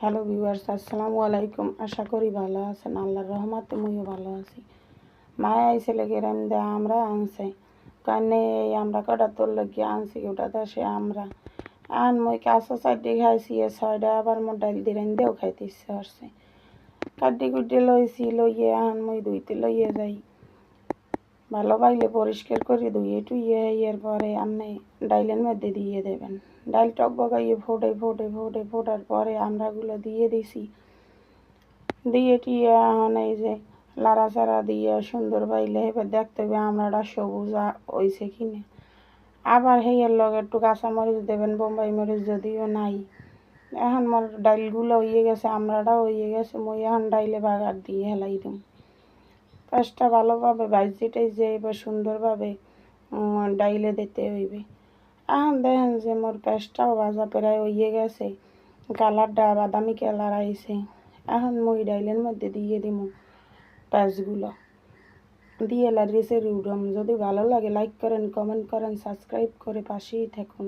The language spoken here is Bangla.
হ্যালো ভিউয়ার্স, আসসালামু আলাইকুম। আশা করি ভালো আছেন। আল্লাহর রহমতে মুইও ভালো আছি। মায়া আইসে লেগে দে আমরা আনছে কানে এই আমরা কটা তোর লাগিয়ে আনছি ওটা তো সে আমরা আন মই কাঁচা চারটে খাইছি ছয়টা আবার মোর ডাইল দিলেন দেও খাইতে ইচ্ছে হচ্ছে কাটি কুটি লইছি লইয়ে আন মই ধুইতে লইয়ে যাই ভালো পাইলে পরিষ্কার করে ধুয়ে টুইয়ে এরপরে আপনি ডাইলের মধ্যে দিয়ে দেবেন। ডাইল টকবগাইয়ে ফোটার পরে আমরাগুলো দিয়ে দিছি। দিয়ে টিয়ে এখন এই যে লাড়াচাড়া দিয়ে সুন্দর পাইলে এবার দেখতে হবে আমরাটা সবুজ হয়েছে কিনে। আবার হেয়ের লগে একটু কাঁচামরিচ দেবেন, বোম্বাই মরিচ যদিও নাই। এখন মোর ডাইলগুলো হয়ে গেছে, আমরাটাও হয়ে গেছে। মই এখন ডাইলে বাগার দিয়ে হেলাই দিম। পেঁয়াজটা ভালোভাবে ভাজি যে এবার সুন্দরভাবে ডাইলে দিতে হইবে। এখন দেখেন যে মোর পেঁয়াজটাও ভাজা প্রায় হয়ে গেছে, কালারটা বাদামি কালার আইছে। এখন মই ডাইলের মধ্যে দিয়ে দিব পেঁয়াজগুলো দিয়ে লাড়িয়ে উঠম। যদি ভালো লাগে লাইক করেন, কমেন্ট করেন, সাবস্ক্রাইব করে পাশেই থাকুন।